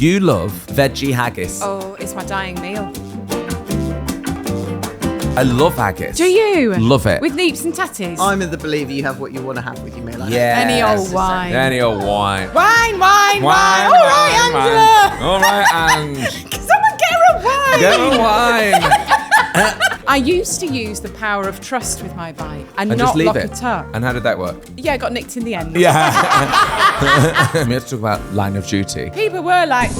You love veggie haggis. Oh, it's my dying meal. I love haggis. Do you? Love it. With neeps and tatties? I'm of the believer you have what you want to have with your meal. Yeah. Any old wine. Any old wine. Wine. All right, Angela. All right, Ange. Someone get her a wine. Get a wine. I used to use the power of trust with my bike and And not just leave lock it. it up. And how did that work? Yeah, I got nicked in the end. Yeah. We have to talk about Line of Duty. People were like,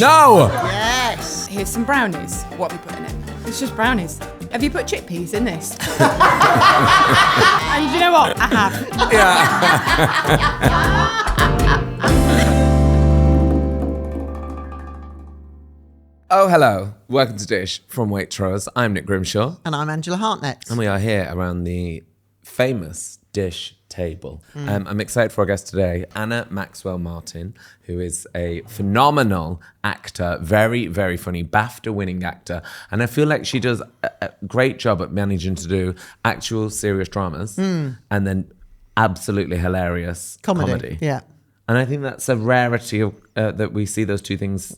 No! Yes. here's some brownies. What have you put in it? It's just brownies. Have you put chickpeas in this? And you know what? I have. Oh, hello. Welcome to Dish from Waitrose. I'm Nick Grimshaw. And I'm Angela Hartnett. And we are here around the famous Dish table. I'm excited for our guest today, Anna Maxwell Martin, who is a phenomenal actor, very, very funny, BAFTA-winning actor. And I feel like she does a great job at managing to do actual serious dramas and then absolutely hilarious comedy. Yeah. And I think that's a rarity of, that we see those two things,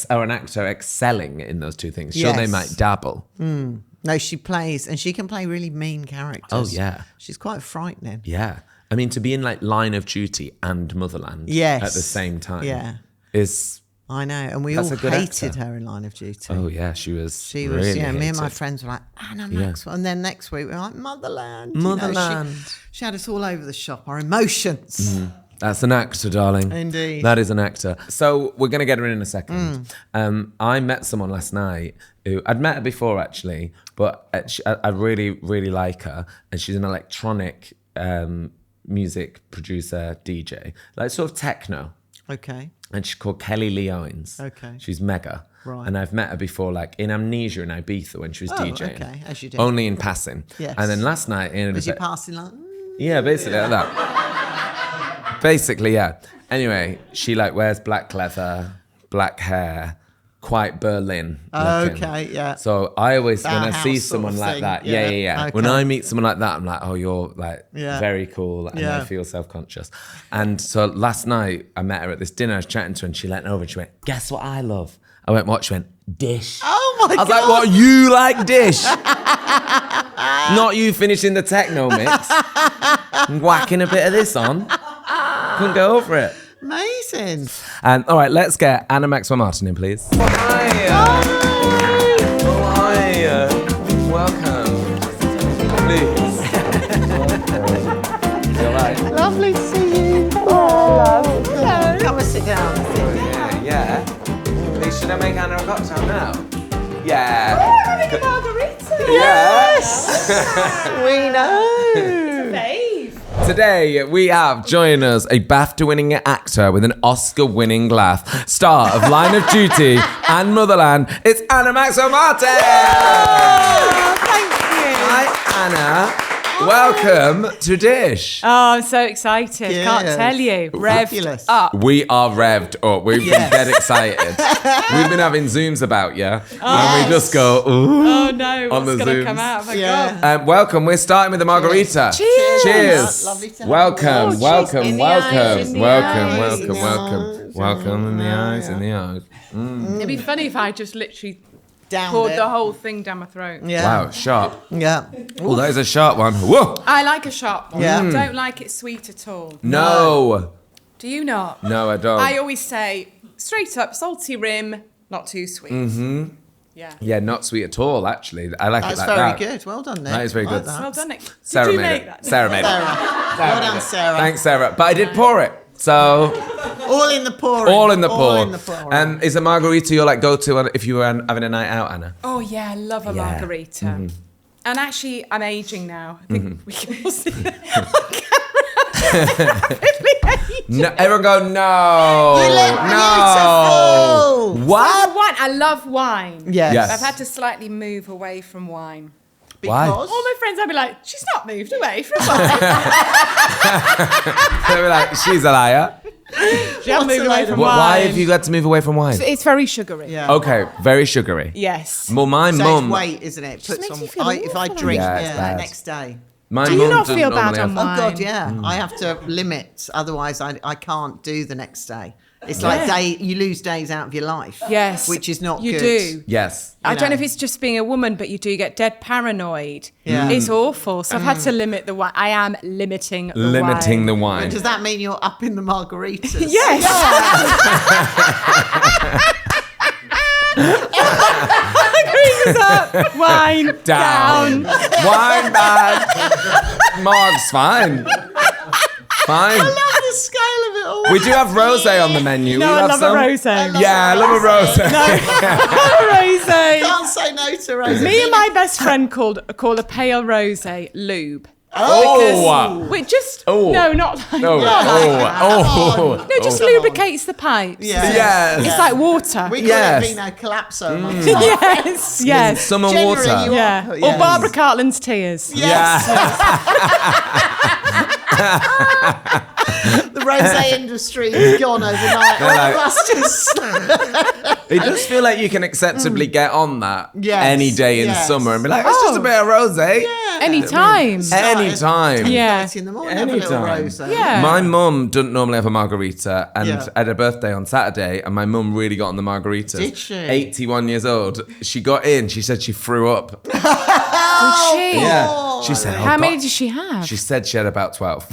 or an actor excelling in those two things. Sure, they might dabble. No, she plays, and she can play really mean characters. Oh, yeah. She's quite frightening. Yeah. I mean, to be in like Line of Duty and Motherland at the same time is... I know, and we all That's a good hated actor. her in Line of Duty. Oh, yeah, she was She was, really me and my hated. friends were like, Anna Maxwell. And then next week we were like, Motherland. You know, Motherland. she had us all over the shop, our emotions. That's an actor, darling. Indeed. That is an actor. So we're going to get her in a second. I met someone last night who, I'd met her before actually, but I really, really like her. And she's an electronic music producer, DJ, like sort of techno. Okay. And she's called Kelly Lee Owens. Okay. She's mega. Right. And I've met her before, like in Amnesia in Ibiza when she was DJing. Okay, as you do. Only in passing. Yes. And then last night... Was you passing like... Yeah, basically like that. Basically, yeah. Anyway, she like wears black leather, black hair, quite Berlin looking. Okay, yeah. So I always, when I Bauhaus see sort someone of like thing, that, yeah. yeah. Okay. When I meet someone like that, I'm like, oh, you're like very cool, and Yeah. I feel self-conscious. And so last night I met her at this dinner. I was chatting to her, and she leant over and she went, "Guess what I love?" I went, "What?" She went, "Dish." Oh my God. I was like, "What? You like Dish?" Not you finishing the techno mix and whacking a bit of this on. Couldn't go over it. Amazing. All right, let's get Anna Maxwell Martin in, please. Hi. Welcome. Please. You all right? Lovely to see you. Oh, hello. Come and sit down. Yeah. Please, should I make Anna a cocktail now? Yeah. Having a margarita. Yes. We know. Fave. Today, we have joining us a BAFTA-winning actor with an Oscar-winning laugh, star of Line of Duty and Motherland. It's Anna Maxwell Martin! Oh, thank you. Hi, Anna. Welcome to Dish. Oh, I'm so excited. Yes. Can't tell you. Fabulous. Revved up. We are revved up. We've been dead excited. We've been having Zooms about you. And we just go, ooh. Oh no, On what's the going to Zooms. come out? Oh, Yeah. God. Welcome. We're starting with the margarita. Cheers. Cheers. Lovely to have Welcome, you. welcome, In the welcome, eyes, in the welcome, eyes, welcome, in the welcome, eyes, welcome in the eyes, in the eyes. It'd be funny if I just literally Down poured there. the whole thing down my throat. Yeah. Wow, sharp. Yeah. Oh, that is a sharp one. Whoa. I like a sharp one. Yeah. I don't like it sweet at all. No. Do you not? No, I don't. I always say, straight up, salty rim, not too sweet. Mm-hmm. Yeah. Yeah, not sweet at all, actually. I like That's it like very that. good. Well done, Nick. That is very Like good. that. Well done, Nick. Sarah Did you made make it. that? Sarah made it. Sarah. Well done, Sarah. Thanks, Sarah. But I did pour it. So, All in the pouring. all in the pour. All in the pouring. Is a margarita your like go-to if you were having a night out, Anna? Oh, yeah, I love a margarita. Mm-hmm. And actually, I'm aging now. I think we can all see that on camera. No, everyone go, no. You look no. beautiful. What? Wine. I love wine. Yes. Yes. I've had to slightly move away from wine. Why? Because All my friends, I'd be like, she's not moved away from wine. They were like, she's a liar. She hasn't moved away from Why wine. have you had to move away from wine? It's very sugary. Yeah. Okay, very sugary. Yes. Well, my So mum. it's weight, isn't it? Just Puts makes on. you feel If I awful. drink Yeah, it's bad. next day. My Do you mum not doesn't feel bad normally on have- wine? Oh God, yeah. I have to limit, otherwise I can't do the next day. It's like you lose days out of your life. Yes. Which is not you good. do. Yes. I don't know if it's just being a woman, but you do get dead paranoid. Yeah. It's awful. So I've had to limit the wine. I am limiting the wine. Limiting the wine. Does that mean you're up in the margaritas? Yes. Margaritas up, wine down. Wine bad. Marg's fine. Fine. I love the scale of it all. We do have rosé on the menu. No, we I have love some. a rosé. Yeah, I love a rosé. Rosé. Can't say no to rosé. Me and my best friend call a pale rosé lube. Oh. Wait, just Oh. no, not like Oh. that. Oh. No, just lubricates the pipes. Yeah. Yes. It's like water. We call Yes. it Vino Collapso. Yes. Summer Generally, water. you Yeah. are- Or yes. Barbara Cartland's tears. Yes. Yeah. The rosé industry is gone overnight. All like- of us just... It does feel like you can acceptably get on that Yes, any day in yes. summer and be like, it's just a bit of rosé. Anytime. Anytime. Yeah. In the morning, have a little Anytime. rosé. Yeah. My mum doesn't normally have a margarita, and Yeah. I had a birthday on Saturday, and my mum really got on the margaritas. Did she? 81 years old. She got in. She said she threw up. Did she? Yeah. She said, How many did she have? She said she had about 12.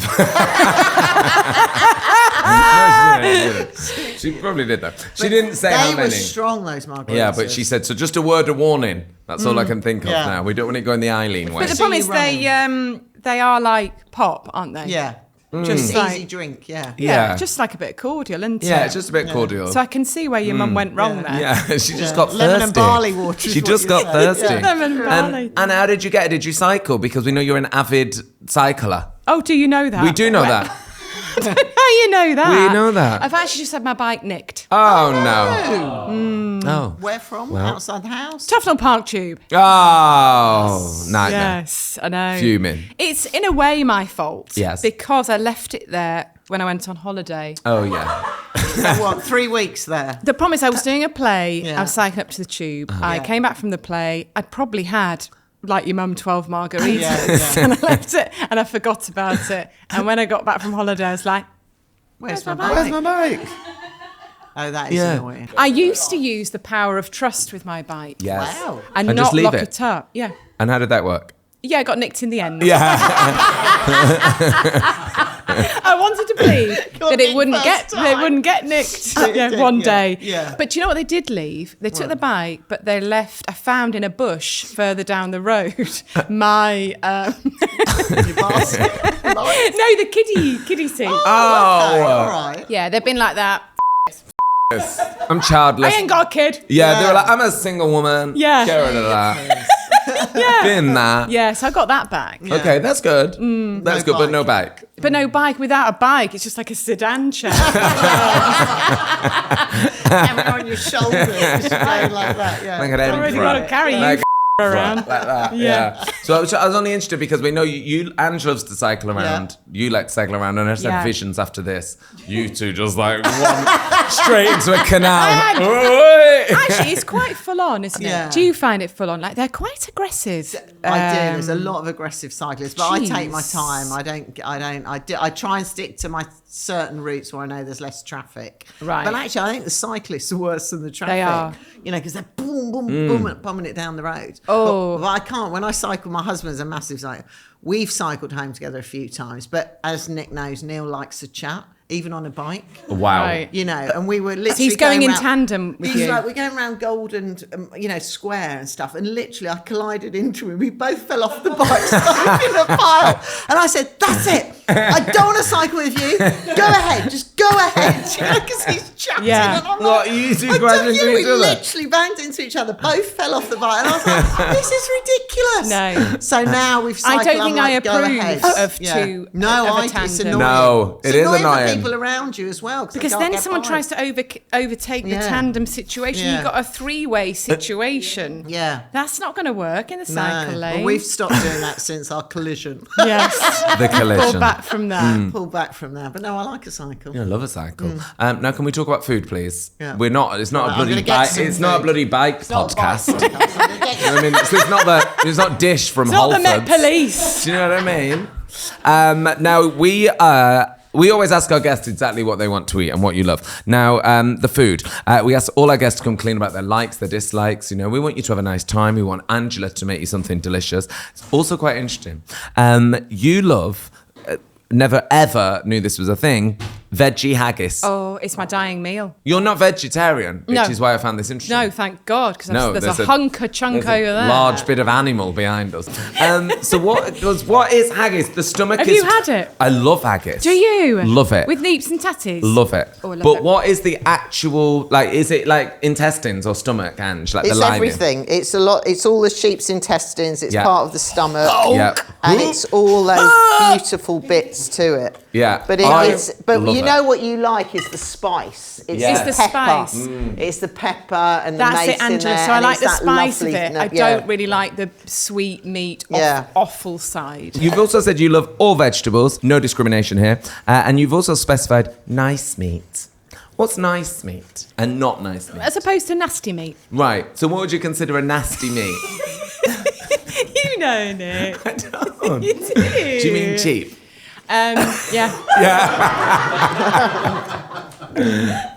No, she didn't. She probably did though. She didn't say how They many. were strong, those margaritas. Yeah, but she said, so just a word of warning. That's all I can think of Yeah. now. We don't want it going the Eileen way. But the So problem you is running. they are like pop, aren't they? Yeah. Just Easy like drink, yeah. Yeah. just like a bit cordial, isn't it? Yeah, it's just a bit cordial. So I can see where your mum went wrong there. Yeah, she just got thirsty. Lemon and barley water is She what just you got said. thirsty. Yeah. Lemon and barley. And how did you get it? Did you cycle? Because we know you're an avid cycler. Oh, do you know that? We do know that. How you know that? We know that. I've actually just had my bike nicked. Oh, no. Oh. Where from? Outside the house? Tufnell Park Tube. Oh, nightmare. Yes, I know. Fuming. It's in a way my fault. Yes. Because I left it there when I went on holiday. Oh, yeah. So what, 3 weeks there? The problem is I was doing a play. Yeah. I was cycling up to the tube. Uh-huh. I Yeah. came back from the play. I'd probably had, like your mum, 12 margaritas. Yeah. And I left it and I forgot about it. And when I got back from holiday, I was like, Where's my my bike? Where's my bike? Oh, that is Yeah. annoying. I used to use the power of trust with my bike. Yes. Wow. And And not just leave lock it. it up. Yeah. And how did that work? Yeah, I got nicked in the end. Yeah. I wanted to believe that it wouldn't first get nicked did, one yeah, day. yeah. But do you know what they did leave? They took the bike, but they left. I found in a bush further down the road my Your basket. no, the kiddie seat. Oh. Okay, all right. Yeah, they've been like that. I'm childless. I ain't got a kid. Yeah, they were like, I'm a single woman. Yeah. Get rid of that. Yeah. Bin that. Yeah, so I got that back. Okay, that's good. That's good, but no bike. But no bike. Without a bike, it's just like a sedan chair. Having it on your shoulders. Just going like that, yeah. Like an I already got to carry you Like around. like that. Yeah. Yeah. So I was only interested because we know you Ange loves to cycle around. You like to cycle around, and I just Yeah. had visions after this. You two just like run straight into a canal. Actually, it's quite full on, isn't Yeah. it? Do you find it full on? Like they're quite aggressive. I do. There's a lot of aggressive cyclists, but I take my Jeez. time. I try and stick to my certain routes where I know there's less traffic. Right. But actually, I think the cyclists are worse than the traffic. They are. You know, because they're boom, boom, boom, bumming it down the road. Oh. But I can't. When I cycle, my husband's a massive cyclist. We've cycled home together a few times, but as Nick knows, Neil likes to chat, even on a bike. Wow. Right. You know, and we were literally. So he's going in round- tandem with He's you. like, we're going around Golden, Square and stuff, and literally I collided into him. We both fell off the bike, stuck in a pile, and I said, "That's it. I don't want to cycle with you. Go ahead, just go ahead." Because he's chatting. Yeah. And I'm What, like, you two I crashed tell into you, we each other? literally banged into each other. Both fell off the bike, and I was like, "This is ridiculous." No. So now we've. I Cycled, don't I'm think like, I "Go approve ahead." of two- No, of a it's tandem. annoying. No, It's it is annoying annoying. for people around you as well. Because then someone tries to overtake the Yeah. tandem situation. Yeah. You've got a three-way situation. Yeah. That's not going to work in the cycle No, lane. well, we've stopped doing that since our collision. Yes. The Pull collision. back from that. Pull back from that. But no, I like a cycle. I love a cycle. Now, can we talk about food, please? Yeah. We're not. It's not Right, a I'm bloody gonna get bike. some It's not a food. bloody bike Not a bike podcast. podcast. I'm gonna get You know what I mean? So it's not Dish from It's not Whole the Met Foods. Police. Do you know what I mean? Now We always ask our guests exactly what they want to eat and what you love. Now, the food. We ask all our guests to come clean about their likes, their dislikes. You know, we want you to have a nice time. We want Angela to make you something delicious. It's also quite interesting. You love, never ever knew this was a thing, veggie haggis. Oh, it's my dying meal. You're not vegetarian, which is why I found this interesting. No, thank God, because there's a hunk of chunk over there. Large bit of animal behind us. So what is haggis? The stomach Have is... you had it? I love haggis. Do you? Love it. With neeps and tatties? Love it. Oh, I love but it. what is the actual, like, is it like intestines or stomach, Ange? Like It's the lining? everything. It's a lot. It's all the sheep's intestines. It's Yeah. part of the stomach. Yeah. And it's all those beautiful bits to it. Yeah. But I love you know it. what you like is the spice. It's Yeah. the It's the pepper. spice. It's the pepper and the That's mace it, Angela. in there. So I and like it's the that spice of lovely it. note, I don't really like the sweet meat, Yeah. offal side. You've also said you love all vegetables, no discrimination here. And you've also specified nice meat. What's nice meat and not nice meat? As opposed to nasty meat. Right. So what would you consider a nasty meat? You know, Nick. I don't. You do. Do you mean cheap? Yeah.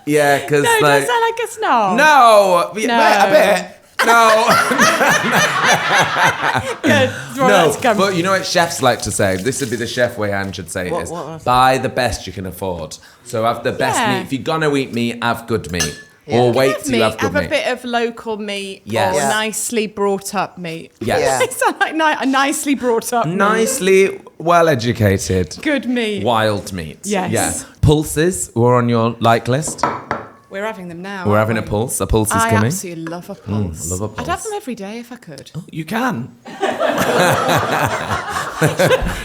Yeah, because No, like... don't sound like a snob. No! No. A bit. No. Good. Well, No, let's come. but you know what chefs like to say? This would be the chef way Anne should say this. what? Buy the best you can afford. So have the best Yeah. meat. If you're going to eat meat, have good meat. Or wait till you have good a meat. bit of local meat Yes. or Yeah. nicely brought up meat. Yes. Yeah. It sounds like a nicely brought up meat. Nicely well-educated. Good meat. Wild meat. Yes. Yeah. Pulses were on your like list. We're having them now. We're aren't having a we? pulse. A pulse is I coming. absolutely love a pulse. love a I'd have pulse. them every day if I could. You can.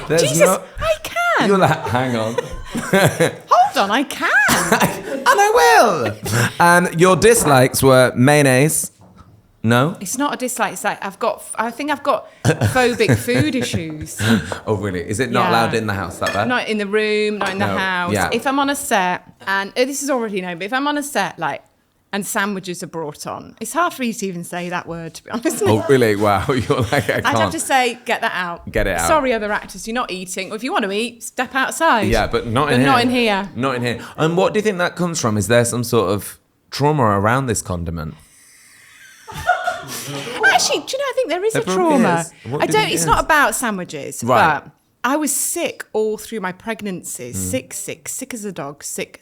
There's Jesus, no... I can. You're like, hang on. Hold on, I can. And I will. And your dislikes were mayonnaise. No? It's not a dislike. It's like I think I've got phobic food issues. Oh, really? Is it not Yeah. allowed in the house that bad? Not in the room, not in the No, house. yeah. If I'm on a set, and this is already known, but if I'm on a set, like, and sandwiches are brought on, it's hard for you to even say that word, to be honest. Oh, really? Wow. You're like, I can't. I'd have to say, get that out. Get it out. Sorry, other actors, you're not eating. Or if you want to eat, step outside. Yeah, but not in here. Not in here. Not in here. And what do you think that comes from? Is there some sort of trauma around this condiment? Actually, do you know, I think there is There a probably trauma. is. What do you think it It's is? not about sandwiches, Right. but I was sick all through my pregnancy. Sick as a dog. Sick.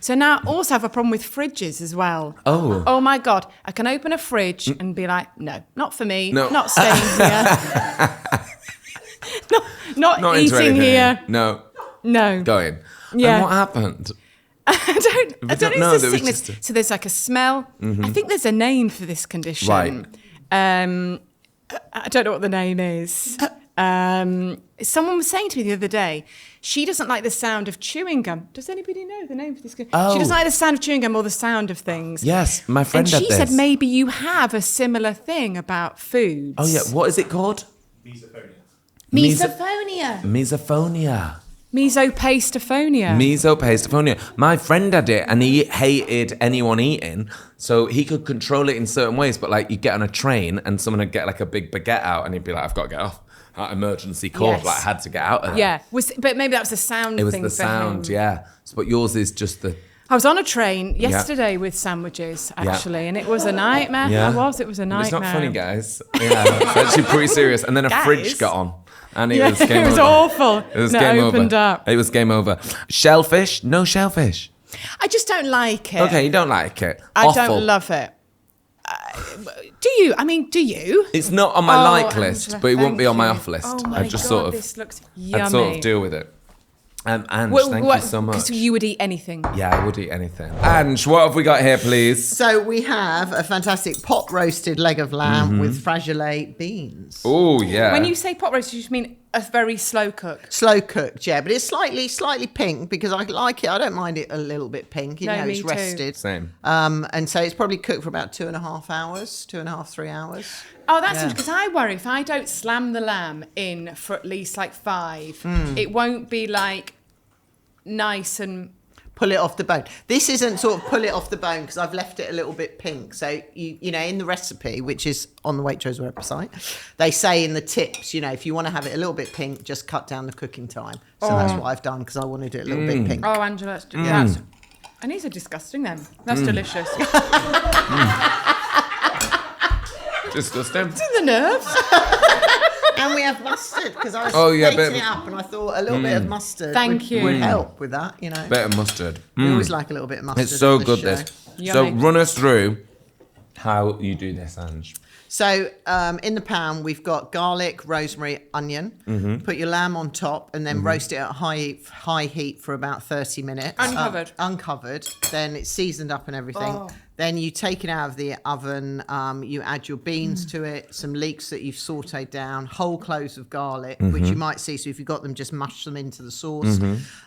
So now I also have a problem with fridges as well. Oh. Oh my God. I can open a fridge and be like, no, not for me. No. Not staying here. not Not into eating anything. here. No. No. Going. Yeah. And what happened? I don't No, know there if was it's sickness. just So there's like a smell. I think there's a name for this condition. Right. I don't know what the name is. Someone was saying to me the other day, she doesn't like the sound of chewing gum. Does anybody know the name for this? Oh. She doesn't like the sound of chewing gum or the sound of things. Yes, my friend And had she this. said maybe you have a similar thing about foods. Oh, yeah. What is it called? Misophonia. Misophonia. Mesopastaphonia. Mesopastaphonia. My friend had it and he hated anyone eating, so he could control it in certain ways. But like, you'd get on a train and someone would get like a big baguette out and he'd be like, I've got to get off. Emergency call. Yes. Like, I had to get out of there. Yeah, but maybe that was the sound It was thing the for sound, him. yeah. So, but yours is just the... I was on a train yesterday with sandwiches, actually, and it was a nightmare. Yeah. It was a nightmare. It's not funny, guys. Yeah, it's actually pretty serious. And then a Guys. fridge got on. And it Yeah, was game it was over. awful. It was And game it opened over. up. It was game over. Shellfish? No shellfish. I just don't like it. Okay, you don't like it. I Awful. don't love it. Do you? I mean, do you? It's not on my Oh, like list, Angela, but it won't thank be on my you. off list. Oh my I'd just God, sort of... this looks yummy. I'd sort of deal with it. Ange, thank you so much. Because you would eat anything. Yeah, I would eat anything. Ange, what have we got here, please? So we have a fantastic pot roasted leg of lamb with flageolet beans. Oh, yeah. When you say pot roast, you just mean a very slow cook. Slow cooked, yeah, but it's slightly pink because I like it. I don't mind it a little bit pink. You No, know, me it's too. rested. Same. And so it's probably cooked for about 2.5 hours, 3 hours. Oh, that's Yeah. because I worry if I don't slam the lamb in for at least like 5, Hmm. it won't be like nice and pull it off the bone. This isn't sort of pull it off the bone because I've left it a little bit pink. So, you know, in the recipe, which is on the Waitrose website, they say in the tips, you know, if you want to have it a little bit pink, just cut down the cooking time. So that's what I've done because I wanted it a little bit pink. Oh, Angela, that's and these are disgusting then. That's delicious. Disgusting. It's in the nerves. And we have mustard because I was plating it up and I thought a little bit of mustard would help with that, you know. Bit of mustard. We always like a little bit of mustard. It's so good, this. So Yummy. run us through how you do this, Ange. So in the pan, we've got garlic, rosemary, onion. Put your lamb on top and then roast it at high heat for about 30 minutes. Uncovered. Then it's seasoned up and everything. Oh. Then you take it out of the oven. You add your beans to it, some leeks that you've sautéed down, whole cloves of garlic, which you might see. So if you've got them, just mush them into the sauce.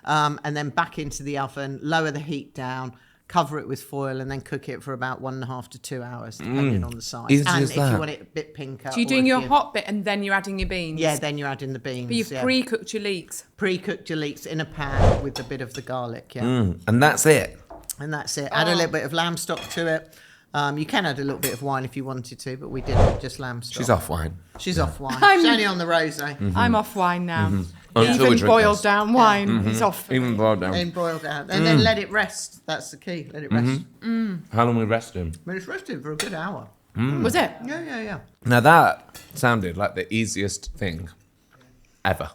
And then back into the oven, lower the heat down. Cover it with foil and then cook it for about 1.5 to 2 hours, depending on the size. Easy and as if that. you want it a bit pinker. So you're doing your hot bit and then you're adding your beans? Yeah, then you're adding the beans. But you've pre-cooked your leeks? Pre-cooked your leeks in a pan with a bit of the garlic, And that's it. And that's it. Add a little bit of lamb stock to it. You can add a little bit of wine if you wanted to, but we didn't, just lamb stock. She's off wine. She's off wine. She's only on the rosé. I'm off wine now. Until we Even drink boiled this. down wine is off. Even boiled down. And boil down. And then let it rest. That's the key. Let it rest. How long we resting? But it's rested for a good hour. Was it? Yeah. Now that sounded like the easiest thing ever.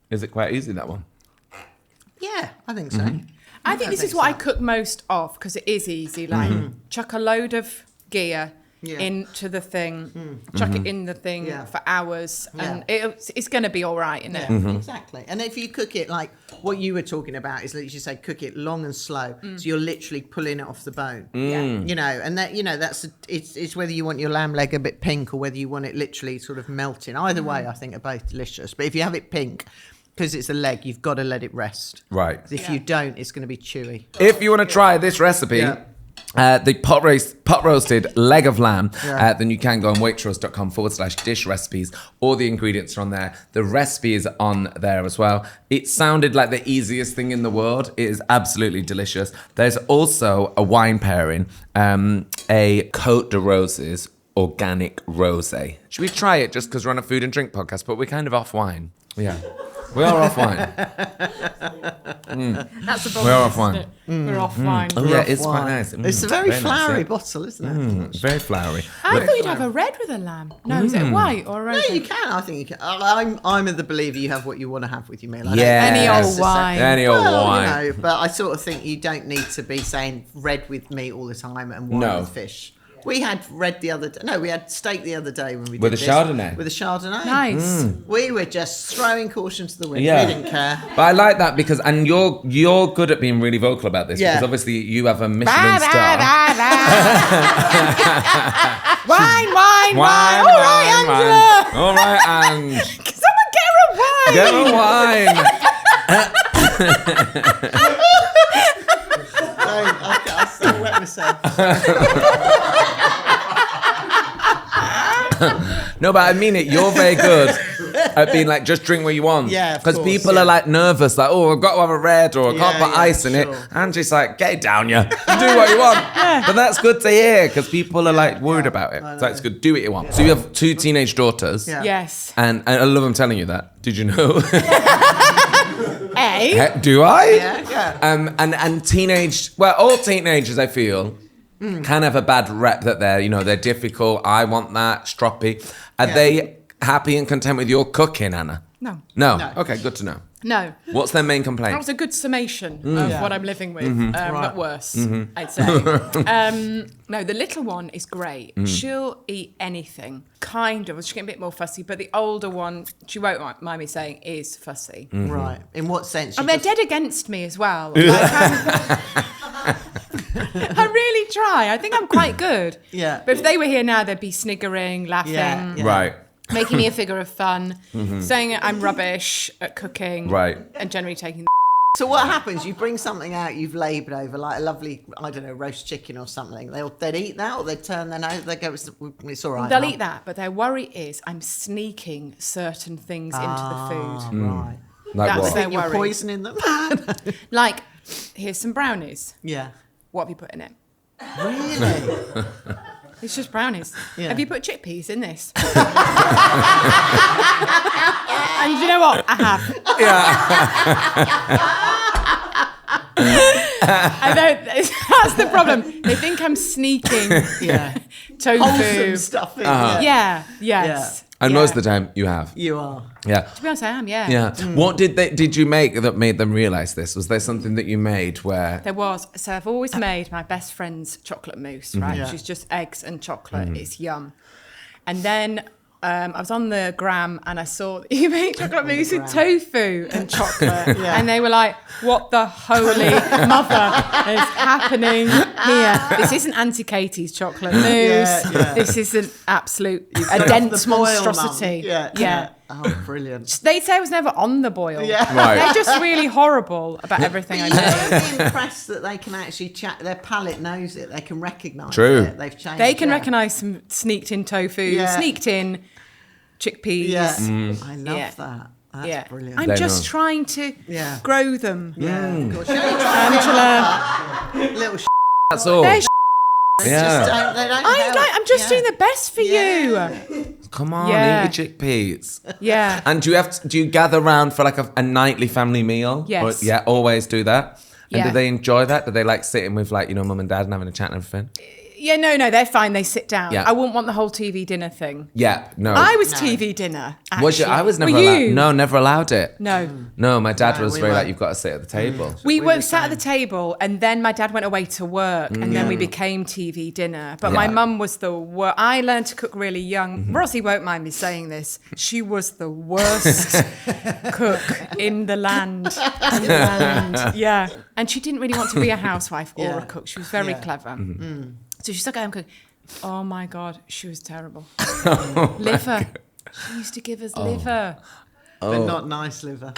Is it quite easy, that one? Yeah, I think so. I think this is what I cook most of because it is easy. Like chuck a load of gear into the thing, chuck it in the thing for hours, and it's going to be all right, isn't it? Exactly. And if you cook it like what you were talking about is, like you say, cook it long and slow, so you're literally pulling it off the bone. You know, and that it's whether you want your lamb leg a bit pink or whether you want it literally sort of melting. Either way, I think are both delicious. But if you have it pink, because it's a leg, you've got to let it rest. Right. If you don't, it's going to be chewy. If you want to try this recipe, the pot roasted leg of lamb, then you can go on waitrose.com/dish recipes. All the ingredients are on there. The recipe is on there as well. It sounded like the easiest thing in the world. It is absolutely delicious. There's also a wine pairing, a Côte de Roses organic rosé. Should we try it just because we're on a food and drink podcast, but we're kind of off wine? Yeah. We are off wine. That's a We're off wine. We're off wine. Oh, yeah, it's quite nice. It's a very flowery nice, bottle, isn't it? Very flowery. I thought you'd have a red with a lamb. No, is it a white or a No, rosé? you can. I think you can. I'm of the believer you have what you want to have with your meal. I don't Yeah. Any Yes. old wine. Any old Well, wine. you know, but I sort of think you don't need to be saying red with meat all the time and wine No. with fish. We had red the other day. No, we had steak the other day when we did With a this. Chardonnay? With a Chardonnay. Nice. We were just throwing caution to the wind. Yeah. We didn't care. But I like that because, and you're good at being really vocal about this because obviously you have a Michelin star. Wine. All right, Angela. All right, Ange. Someone get her a wine. Get a wine. I still wet myself. No, but I mean it. You're very good at being like, just drink what you want. Yeah, of because course, people yeah. are like nervous, like, oh, I've got to have a red or I can't put ice in it. sure. And she's like, get it down, you. Do what you want. But that's good to hear because people are like worried about it. So it's good. Do what you want. So you have 2 teenage daughters. Yeah. Yes. And I love them telling you that. Did you know? Do I? Yeah. And teenage, well, all teenagers, I feel, can have a bad rep that they're difficult. I want that, stroppy. Are they happy and content with your cooking, Anna? No. No. Okay, good to know. No. What's their main That complaint? was a good summation of what I'm living with, but worse, I'd say. No, the little one is great. She'll eat anything, kind of. She's getting a bit more fussy, but the older one, she won't mind me saying, is fussy. Right. In what sense? And they're dead against me as well. Like, I really try. I think I'm quite good. Yeah. But if they were here now, they'd be sniggering, laughing. Yeah. Right. Making me a figure of fun, saying I'm rubbish at cooking, Right. and generally taking So what happens? You bring something out you've laboured over, like a lovely, I don't know, roast chicken or something. They'd eat that, or they'd turn their nose. They go, it's all right. They'll Mum." eat that, but their worry is I'm sneaking certain things into the food. Right. Like That's what? their You're worry. poisoning them. Like, here's some brownies. Yeah. What have you put in it? Really? It's just brownies. Yeah. Have you put chickpeas in this? And you know what? I have. I don't, that's the problem. They think I'm sneaking tofu. Wholesome stuff in. Yeah, yes. And most of the time, you have. You are. Yeah. To be honest, I am, yeah. Yeah. What did you make that made them realise this? Was there something that you made where... There was. So I've always made my best friend's chocolate mousse, right? Yeah. Which is just eggs and chocolate. It's yum. And then I was on the gram and I saw that you make chocolate mousse with tofu and chocolate. And they were like, what the holy mother is happening here? This isn't Auntie Katie's chocolate mousse. This is an absolute, a dense monstrosity. Yeah. Oh, brilliant. They say I was never on the boil. Yeah. Right. They're just really horrible about everything I But do. you'd be impressed that they can actually their palate knows it. They can recognise True. it. They've changed. They can recognise some sneaked in tofu, sneaked in chickpeas. Yeah. I love that. That's brilliant. I'm They just know. trying to grow them. Yeah. Of course. Angela, Little That's all. they're they don't help. I'm just doing the best for you. Come on, Yeah. eat your chickpeas. Yeah. And do you gather around for like a nightly family meal? Yes. Or, always do that. And Yeah. do they enjoy that? Do they like sitting with like, mum and dad and having a chat and everything? Yeah, no, they're fine. They sit down. Yeah. I wouldn't want the whole TV dinner thing. Yeah, no. I was TV dinner. Actually. Was you? I was never Were allowed. you? No, never allowed it. No. No, my dad No, was we very weren't. like, you've got to sit at the table. We were were the sat at the same. table, and then my dad went away to work, and then we became TV dinner. But my mum was the worst. I learned to cook really young. Rosie won't mind me saying this. She was the worst cook in the land. Yeah. And she didn't really want to be a housewife or a cook. She was very clever. So she stuck at home cooking. Oh my God, she was terrible. Liver. She used to give us liver. But not nice liver.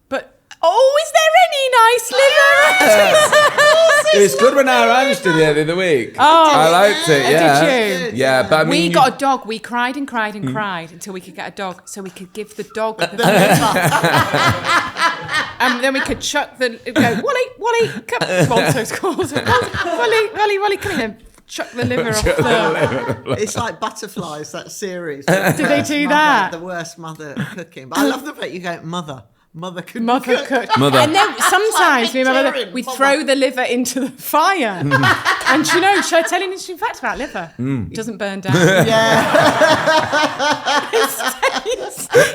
But, is there any nice liver? It was good when I arranged it the other week. Oh, I liked it, yeah. Did you? Yeah, but I mean... We got a dog. We cried and cried and cried until we could get a dog, so we could give the dog the liver. And then we could chuck go, Wally, come. Walter's called. Wally, come here. Chuck the liver off the... It's like Butterflies, that series. Did they do that? The worst mother cooking. But I love the fact you go, mother could Mother cook. cooked. Mother. And then sometimes we remember vegetarian we'd mother. throw the liver into the fire. And should I tell you an interesting fact about liver? It doesn't burn down.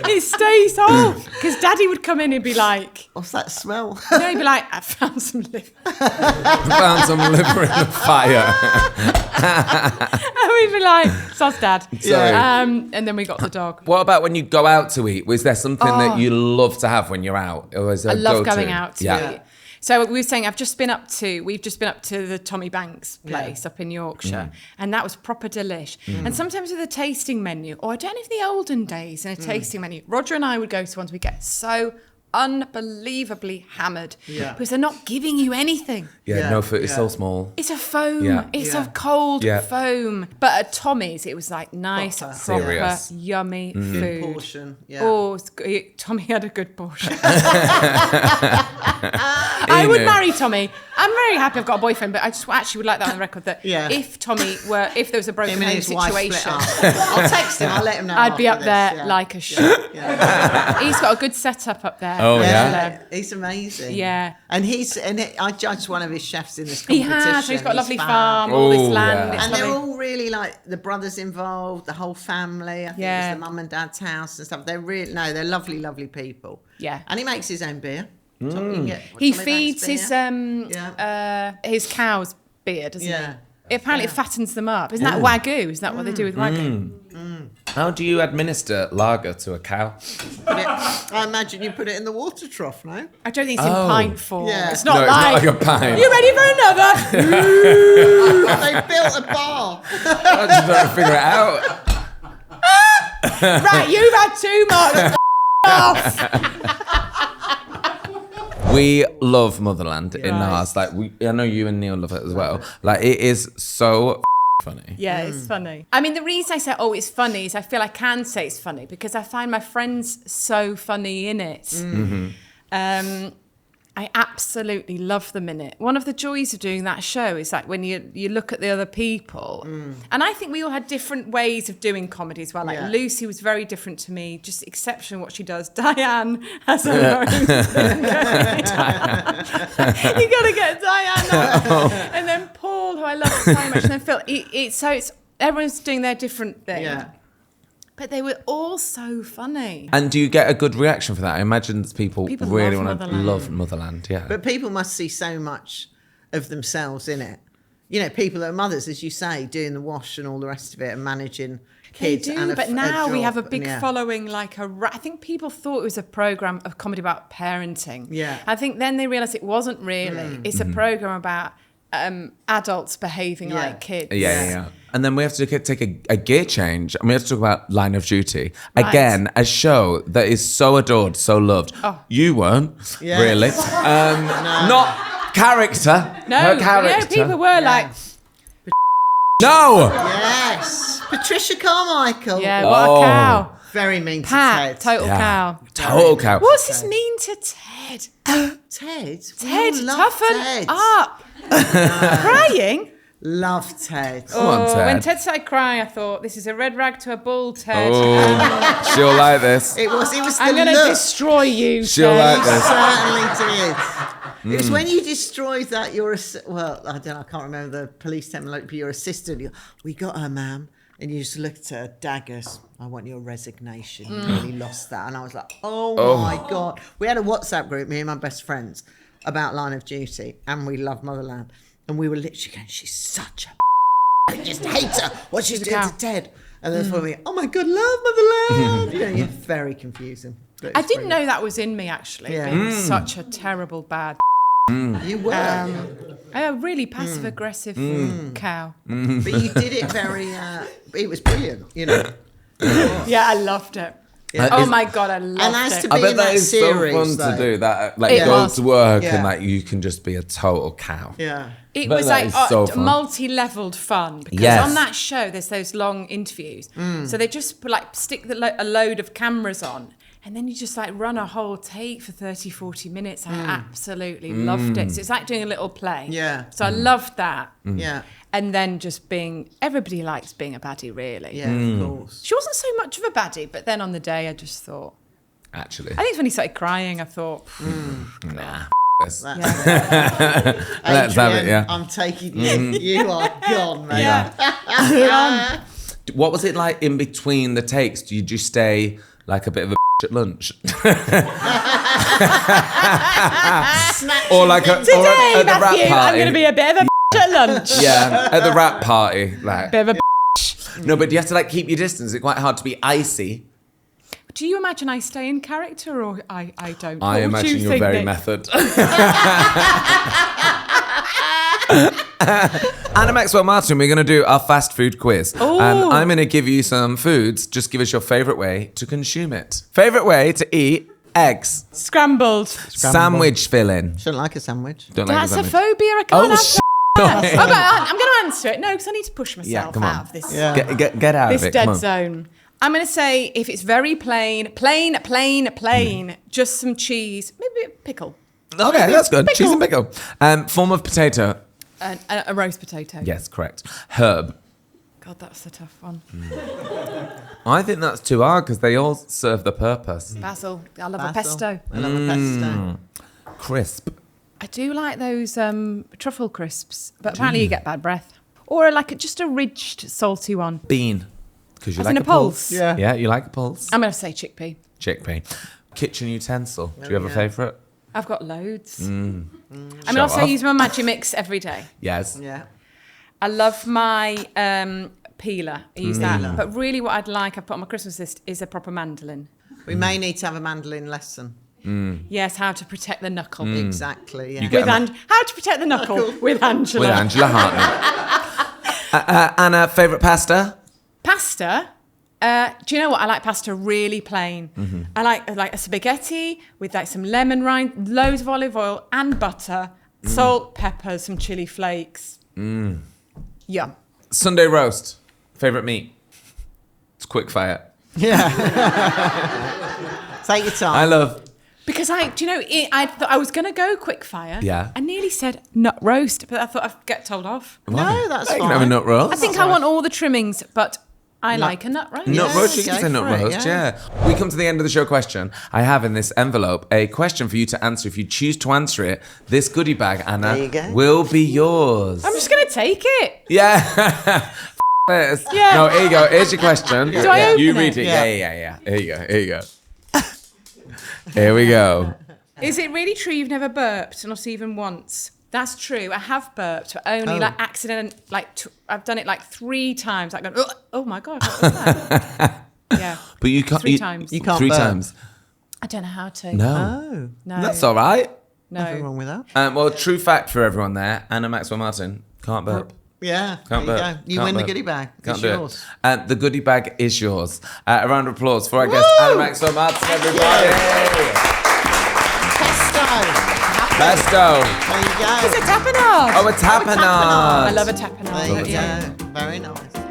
It stays whole. Because Daddy would come in and be like, What's that smell? he'd be like, I found some liver. Found some liver in the fire. And we'd be like, soz Dad. Sorry. And then we got the dog. What about when you go out to eat? Was there something that you love to have when you're out? Or is there I love go-to? going out to eat. So we were saying, we've just been up to the Tommy Banks place up in Yorkshire, and that was proper delish. And sometimes with a tasting menu, or I don't know if the olden days in a tasting menu, Roger and I would go to ones we get so unbelievably hammered because they're not giving you anything. Yeah, no food. It's so small. It's a foam. Yeah. It's a cold foam. But at Tommy's, it was like nice, proper, Serious. yummy food. Portion. Yeah. Oh, Tommy had a good portion. I would marry Tommy. I'm very happy I've got a boyfriend, but I just actually would like that on the record that if there was a broken Him and home his wife split situation, up. I'll text him. I'll let him know. I'd be up after there this, like a shot. He's got a good setup up there. Oh, Yeah, he's amazing. Yeah. And I judged one of his chefs in this He competition. has. He's got a lovely fab. farm, all this Oh, land. yeah. It's And they're lovely. all really like the brothers involved, the whole family. I think it was the mum and dad's house and stuff. They're lovely, lovely people. Yeah. And he makes his own beer. So you can get He Tommy feeds Banks his cows beer, doesn't Yeah. he? Apparently it fattens them up. Isn't that Wagyu? Is that what they do with Wagyu? How do you administer lager to a cow? I imagine you put it in the water trough, no? I don't think it's in pint form. Yeah. It's not No, it's like, not like a pint. You ready for another? They built a bar. I just don't figure it out. Right, you've had too much. Off. We love Motherland in the house. Like I know you and Neil love it as well. Like it is so funny. Yeah, it's funny. I mean, the reason I say, it's funny is I feel I can say it's funny because I find my friends so funny in it. I absolutely love them in it. One of the joys of doing that show is like when you look at the other people, and I think we all had different ways of doing comedy as well. Like Lucy was very different to me, just exceptional what she does. Diane has her own. You got to get Diane on. And then Paul, who I love so much, and then Phil. It's everyone's doing their different thing. Yeah. But they were all so funny. And do you get a good reaction for that? I imagine that people really love want to Motherland. love Motherland, yeah. But people must see so much of themselves in it. You know, people that are mothers, as you say, doing the wash and all the rest of it and managing kids. They do, and but now we have a big yeah. following. I think people thought it was a program of comedy about parenting. Yeah. I think then they realised it wasn't really. It's a program about adults behaving like kids. Yeah. And then we have to take a gear change, and we have to talk about Line of Duty. Again, a show that is so adored, so loved. Oh. You weren't, Yes. really. Not character. No, her character. people were like, No! Yes. Patricia Carmichael. yeah, what a cow. Very mean to Pat, Ted. total cow. Total cow. What's this mean to Ted? Ted? Ted, We love toughen Ted. up. Crying? Love Ted. Come on, Ted. When Ted started crying, I thought, this is a red rag to a bull, Ted. Oh, she'll like this. It was the I'm going to look. destroy you, She'll Ted. like this. Certainly did. It was when you destroyed that, I can't remember the police terminology, but your assistant, we got her, ma'am. And you just looked at her, daggers, I want your resignation. You really lost that. And I was like, oh my God. We had a WhatsApp group, me and my best friends, about Line of Duty, and we love Motherland. And we were literally going, she's such a I just hate her. What she's doing to Ted. And then for me, oh my God, love Motherland. You're very confusing. I didn't know that was in me, actually, being such a terrible, bad You were. a really passive-aggressive cow. But you did it very, it was brilliant, you know. Yeah, I loved it. Yeah. Oh my God, I loved And as it. to I be bet in that that is series, so fun though. to do. That like It go was. to work Yeah. and like you can just be a total cow. Yeah. It But was that like is so fun. multi-leveled fun because Yes. on that show there's those long interviews, so they just stick a load of cameras on, and then you just like run a whole take for 30-40 minutes. I absolutely loved it. So it's like doing a little play. Yeah. So I loved that. Yeah. And then just everybody likes being a baddie, really. Yeah, of course. She wasn't so much of a baddie, but then on the day I just thought, Actually, I think it's when he started crying, I thought, nah. That's yeah. Let's have it, Adrian, yeah. I'm taking you. You are gone, mate. Yeah. What was it like in between the takes? Did you stay like a bit of a at lunch? Or like Today, at the rap Matthew, party? I'm going to be a bit of a at lunch. Yeah, at the rap party. Like, Bit of a no, but do you have to like keep your distance? It's quite hard to be icy. Do you imagine I stay in character or I don't? I What would imagine you you're think, very Nick? method. Anna Maxwell Martin, we're going to do our fast food quiz. Ooh. And I'm going to give you some foods. Just give us your favourite way to consume it. Favourite way to eat eggs. Scrambled. Sandwich filling. Shouldn't like a sandwich. Don't like That's the a sandwich. phobia. I can't have shit. that. I'm going to answer it. No, because I need to push myself come out on. of this, Yeah. Get out this of it. Come dead on. zone. I'm going to say if it's very plain, just some cheese, maybe a pickle, Okay, that's good. Pickle. Cheese and pickle. Form of potato. and a roast potato. Yes, correct. Herb. God, that's a tough one. I think that's too hard because they all serve the purpose. Basil. I love Basil. a pesto. I love a pesto. Crisp. I do like those truffle crisps, but apparently you get bad breath. Or like just a ridged, salty one. Bean. Because you As like in a a pulse? Yeah. Yeah, you like a pulse. I'm going to say chickpea. Chickpea. Kitchen utensil. Do you have a yeah. favourite? I've got loads. I mean, Show also off. use my Magimix every day. Yes. Yeah. I love my peeler. I use that. But really what I'd like, I've put on my Christmas list, is a proper mandolin. We may need to have a mandolin lesson. Yes, how to protect the knuckle. Exactly. Yeah. You get How to protect the knuckle with Angela. With Angela Hartnett. Anna, favourite pasta? Pasta. Do you know what? I like pasta really plain. I like a spaghetti with like some lemon rind, loads of olive oil and butter, salt, pepper, some chili flakes. Yum. Sunday roast. Favourite meat? It's quick fire. Yeah. Take your time. I love Because I thought I was going to go quick fire. Yeah. I nearly said nut roast, but I thought I'd get told off. No, that's You fine. can have a nut roast. I think I want all the trimmings, but I like a nut roast. Nut roast, you go can say nut for it, roast, yeah. We come to the end of the show question. I have in this envelope a question for you to answer. If you choose to answer it, this goodie bag, Anna, There you go. will be yours. I'm just going to take it. Yeah. This. Yeah. No, here you go. Here's your question. Do I open you it? read it. Yeah. Yeah. Here you go. Here we go. Is it really true you've never burped, not even once? That's true. I have burped, but only like accident. I've done it like 3 times. Like, going, oh my god, what was that? Yeah. But you can't. 3 times. You can't 3 burp. times. I don't know how to. No. Oh, No. That's all right. nothing No. wrong with that. Well, true fact for everyone there. Anna Maxwell Martin can't burp. Yeah, Can't there you burp. go. You Can't win the burp. goodie bag. Can't It's do yours. it. The goodie bag is yours. A round of applause for our guest, Anna Maxwell Martin, everybody. Pesto. There you go. It's a tapenade. Oh, a tapenade. I love a tapenade. There you Yeah. go. Very nice.